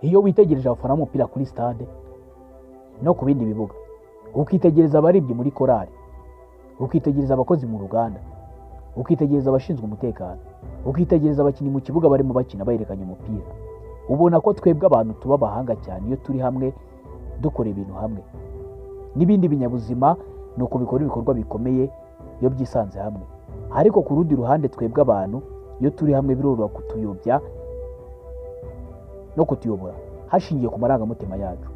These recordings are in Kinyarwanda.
iyo witegereje abafana b'umupira kuri stade no ku bindi bibuga, ukitegereza abaribyi muri korali, ukitegereza abakozi mu ruganda, ukitegereza abashinzwe umutekano, ukitegereza abakinnyi mu kibuga barimo bakina bayerekanye umupira, ubona ko twebwe abantu tuba abahanga cyane iyo turi hamwe dukora ibintu hamwe. N'ibindi binyabuzima nuko bikora ibikorwa bikomeye iyo byisanze hamwe. Ariko ku rundi ruhande twebwe abantu iyo turi hamwe biroroha kutuyobya no kutuyobora hashingiye ku marangamutima yacu.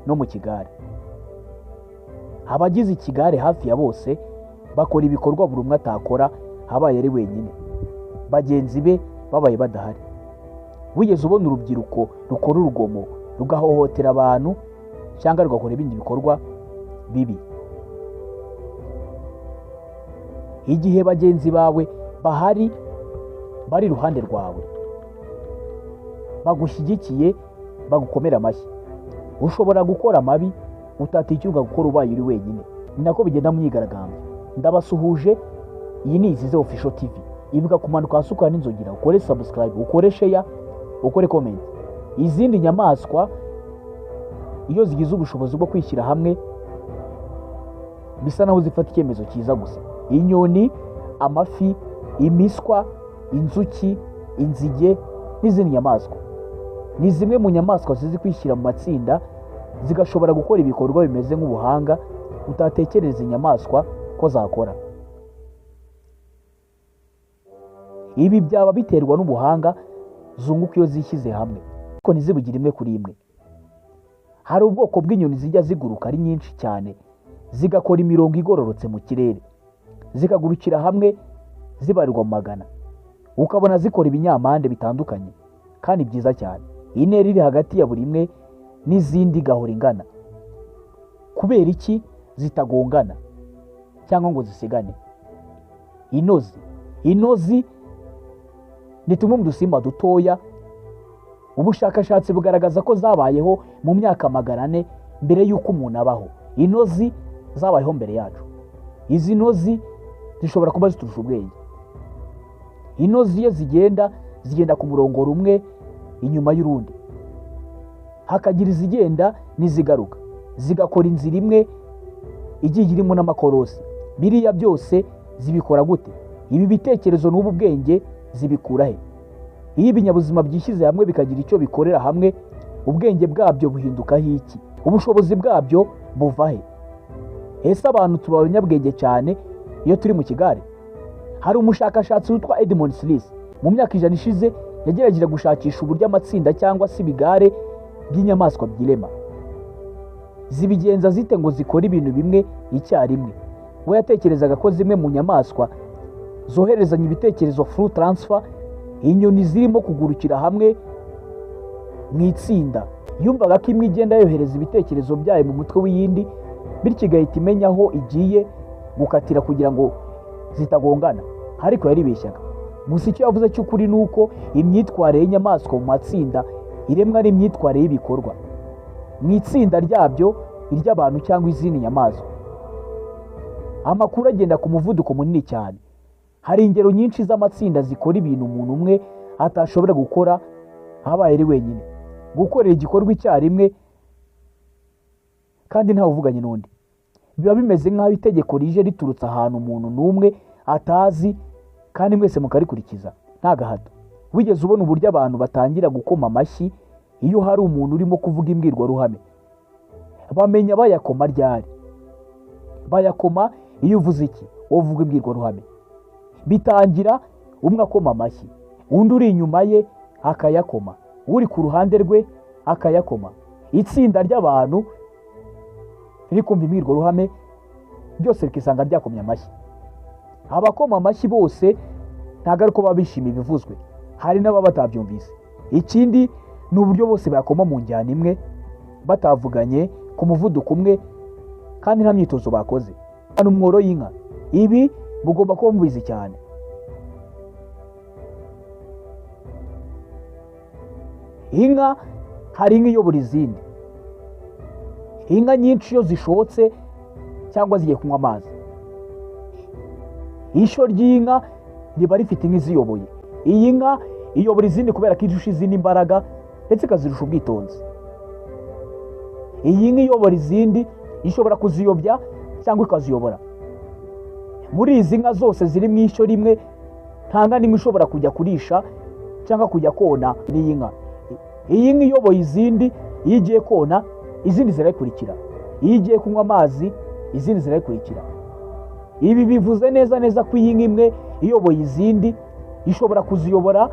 No mu kigare, abagize ikigare hafi ya bose bakora ibikorwa buri umwe atakora habaye ari wenyine, bagenzi be babaye badahari. Wigeze ubona urubyiruko rukora urugomo rugahohotera abantu cyangwa rugakora ibindi bikorwa bibi? Igihe bagenzi bawe bahari bari iruhande rwawe, bagushyigikiye, bagukomera amashyi, ushobora gukora amabi utaticyuka gukora ubaye uri wenyine. Ni nako bigenda mu myigaragambyo. Ndabasuhuje, iyi ni Izize Official TV. Ibuka kumanuka hasi ukora n'inzogera, ukore subscribe, ukore share, ukore comment. Izindi nyamaswa iyo zigize ubushobozi bwo kwishyira hamwe bisa naho zifata icyemezo cyiza gusa. Inyoni, amafi, imiswa, inzuki, inzige n'izindi nyamaswa ni zimwe mu nyamaswa zizi kwishyira mu matsinda zigashobora gukora ibikorwa bimeze nk'ubuhanga utatekereza inyamaswa ko zakora. Ibi byaba biterwa n'ubuhanga zunguka iyo zishyize hamwe, ariko ntizibugire imwe kuri imwe. Hari ubwoko bw'inyoni zijya ziguruka ari nyinshi cyane zigakora imirongo igororotse mu kirere, zikagurukira hamwe zibarirwa mu magana, ukabona zikora ibinyampande bitandukanye kandi byiza cyane. Intera iri hagati ya buri imwe n'izindi gahora ingana. Kubera iki zitagongana cyangwa ngo zisigane? Inozi ni tumwe mu dusimba dutoya ubushakashatsi bugaragaza ko zabayeho mu myaka 400 mbere y'uko umuntu abaho. Inozi zabayeho mbere yacu. Izi nozi zishobora kuba ziturusha ubwenge. Inozi iyo zigenda ku murongo rumwe inyuma y'urundi, hakagira izigenda n'izigaruka, zigakora inzira imwe igiye irimo n'amakorosi. Biriya byose zibikora gute? Ibi bitekerezo n'ubu bwenge zibikura he? Iyo ibinyabuzima byishyize hamwe bikagira icyo bikorera hamwe, ubwenge bwabyo buhindukaho iki? Ubushobozi bwabyo buva he? Ese abantu tuba abanyabwenge cyane iyo turi mu kigare? Hari umushakashatsi witwa Edmund Smith mu myaka 100 ishize yagerageje gushakisha uburyo amatsinda cyangwa se ibigare by'inyamaswa byirema. Zibigenza zite ngo zikora ibintu bimwe icyarimwe? We yatekerezaga ko zimwe mu nyamaswa zoherezanya ibitekerezo through transfer. Inyoni zirimo kugurukira hamwe mu itsinda, yumvaga ko imwe igenda yohereza ibitekerezo byayo mu mutwe w'iyindi, bityo igahita imenya aho igiye gukatira kugira ngo zitagongana. Ariko yaribeshyaga. Gusa icyo yavuze cy'ukuri nuko imyitwarire y'inyamaswa mu matsinda iremwa ari imyitwarire y'ibikorwa mu itsinda ryabyo, iry'abantu cyangwa izindi nyamaswa. Amakuru agenda ku muvuduko munini cyane. Hari ingero nyinshi z'amatsinda zikora ibintu umuntu umwe atashobora gukora habaye ari wenyine. Gukorera igikorwa icyarimwe kandi ntawe uvuganye n'undi, biba bimeze nk'aho itegeko rije riturutse ahantu umuntu n'umwe atazi kandi mwese mukarikurikiza nta gahato. Wigeze ubona uburyo abantu batangira gukoma amashyi iyo hari umuntu urimo kuvuga imbwirwaruhame? Bamenya bayakoma ryari? Bayakoma iyo uvuze iki? Uvuga imbwirwaruhame. Bitangira umwe akoma amashyi, undi uri inyuma ye akayakoma, uri ku ruhande rwe akayakoma. Itsinda ry'abantu riri kumva imbwirwaruhame byose rikisanga ryakomye amashyi. Abakoma amashyi bose ntabwo ari ko baba bishimiye ibivuzwe, hari n'ababa batabyumvise. Ikindi ni uburyo bose bakoma mu njyana imwe batavuganye ku muvuduko umwe kandi nta myitozo bakoze. Hano umworo y'inka, ibi mugomba kuba mubizi cyane. Inka hari inka iyobora izindi. Inka nyinshi iyo zishotse cyangwa zigiye kunywa amazi, ishyo ry'inka riba rifite inka iziyoboye. Iyi nka iyobora izindi kubera ko irusha izindi imbaraga ndetse ikazirusha ubwitonzi. Iyi nka iyobora izindi ishobora kuziyobya cyangwa ikaziyobora. Muri izi nka zose ziri mu ishyo rimwe nta nka n'imwe ishobora kujya kurisha cyangwa kujya kona n'iyi nka. Iyi nka iyoboye izindi, iyo igiye kona izindi zirayikurikira, iyo igiye kunywa amazi izindi zirayikurikira. Ibi bivuze neza neza ko iyi nka imwe iyoboye izindi ishobora kuziyobora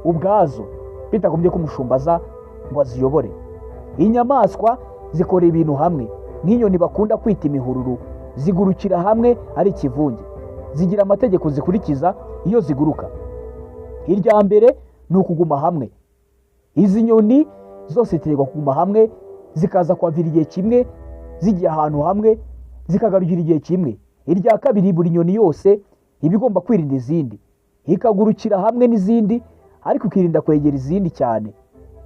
ubwazo bitagombye ko umushumba aza ngo aziyobore. Inyamaswa zikora ibintu hamwe, nk'inyoni bakunda kwita imihururu zigurukira hamwe ari ikivunge. Zigira amategeko zikurikiza iyo ziguruka. Irya mbere ni ukuguma hamwe. Izi nyoni zose ziterwa kuguma hamwe, zikaza kwavira igihe kimwe, zigiye ahantu hamwe zikagarukira igihe kimwe. Irya kabiri, buri nyoni yose iba igomba kwirinda izindi, ikagurukira hamwe n'izindi ariko ikirinda kwegera izindi cyane.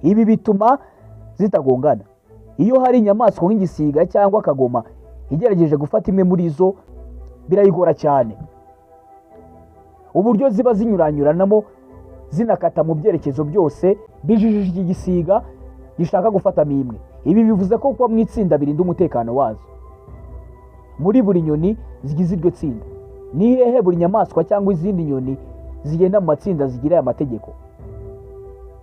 Ibi bituma zitagongana. Iyo hari inyamaswa nk'igisiga cyangwa akagoma igerageje gufata imwe muri zo birayigora cyane. Uburyo ziba zinyuranyuranamo zinakata mu byerekezo byose bijijije iki gisiga gishaka gufatamo imwe. Ibi bivuze ko kuba mu itsinda birinda umutekano wazo. Muri buri nyoni zigize iryo tsinda, ni hehe buri nyamaswa cyangwa izindi nyoni zigenda mu matsinda zigira aya mategeko.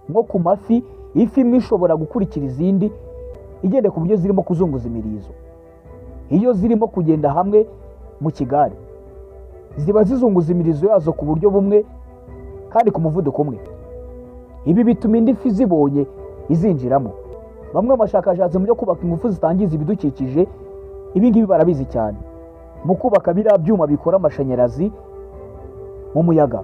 Nko ku mafi, ifi imwe ishobora gukurikira izindi igende ku buryo zirimo kuzunguza imirizo. Iyo zirimo kugenda hamwe mu kigare ziba zizunguza imirizo yazo ku buryo bumwe kandi ku muvuduko umwe. Ibi bituma indi fi zibonye izinjiramo. Bamwe mu bashakashatsi mu byo kubaka ingufu zitangiza ibidukikije ibi ngibi barabizi cyane, mu kubaka biriya byuma bikora amashanyarazi mu muyaga.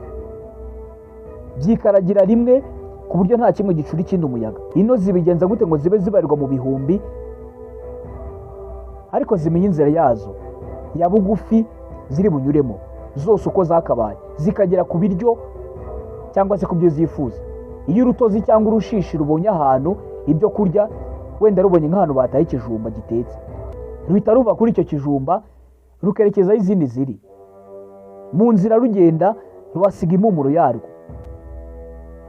Byikaragira rimwe ku buryo nta kimwe gicura ikindi umuyaga. Ino zibigenza gute ngo zibe zibarirwa mu bihumbi ariko zimenye inzira yazo ya bugufi ziri bunyuremo zose uko zakabaye, zikagera ku biryo cyangwa se ku byo zifuza. Iyo urutozi cyangwa urushishi rubonye ahantu ibyo kurya, wenda rubonye nk'ahantu bataye ikijumba gitetse, ruhita ruva kuri icyo kijumba rukerekeza aho izindi ziri. Mu nzira rugenda ruhasiga impumuro yarwo.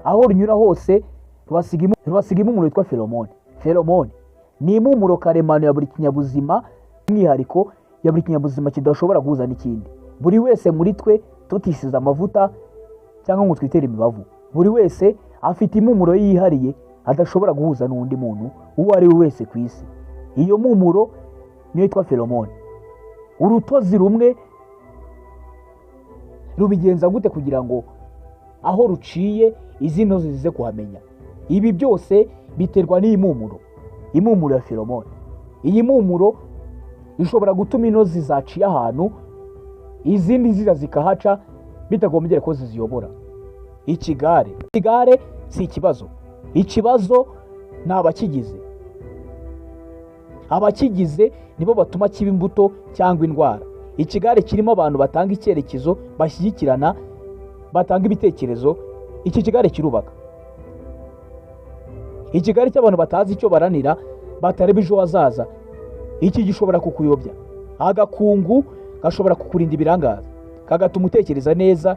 Aho runyura hose ruhasiga impumuro yitwa feromone. Feromone ni impumuro karemano ya buri kinyabuzima, umwihariko ya buri kinyabuzima kidashobora guhuza n'ikindi. Buri wese muri twe tutisize amavuta cyangwa ngo twitere imibavu, buri wese afite impumuro yihariye adashobora guhuza n'undi muntu uwo ari we wese ku isi. Iyo mpumuro niyo yitwa feromone. Urutozi rumwe rubigenza gute kugira ngo aho ruciye izi ntozi zize kuhamenya? Ibi byose biterwa n'iyi mpumuro, impumuro ya feromone. Iyi mpumuro ishobora gutuma intozi zaciye ahantu izindi ziza zikahaca bitagombye ko ziziyobora. Ikigare si ikibazo. Ikibazo ni abakigize. Abakigize nibo batuma kiba imbuto cyangwa indwara. Ikigare kirimo abantu batanga icyerekezo, bashyigikirana, batanga ibitekerezo. Iki kigare kirubaka. Ikigare cy'abantu batazi icyo baranira, batareba ejo hazaza, iki gishobora kukuyobya. Agakungu gashobora kukurinda ibirangaza, kagatuma utekereza neza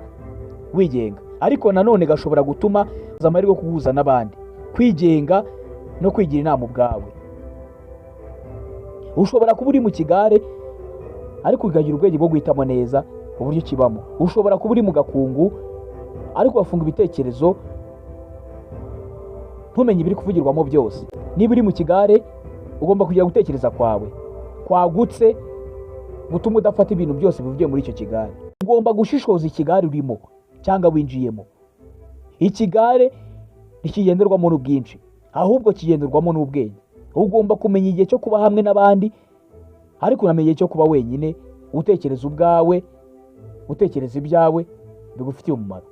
wigenga, ariko nanone gashobora gutuma amahirwe yo kuguhuza n'abandi, kwigenga no kwigira inama ubwawe. Ushobora kuba uri mu kigare ariko ukagira ubwenge bwo guhitamo neza uburyo kibamo. Ushobora kuba uri mu gakungu ariko wafunga ibitekerezo ntumenye ibiri kuvugirwamo byose. Niba uri mu kigare ugomba kugira gutekereza kwawe kwagutse gutuma udafata ibintu byose bivuye muri icyo kigare. Ugomba gushishoza ikigare urimo cyangwa winjiyemo. Ikigare ntikigenderwamo n'ubwinshi, ahubwo kigenderwamo n'ubwenge. Ugomba kumenya igihe cyo kuba hamwe n'abandi ariko unamenya igihe cyo kuba wenyine, utekereza ubwawe, utekereza ibyawe bigufitiye umumaro.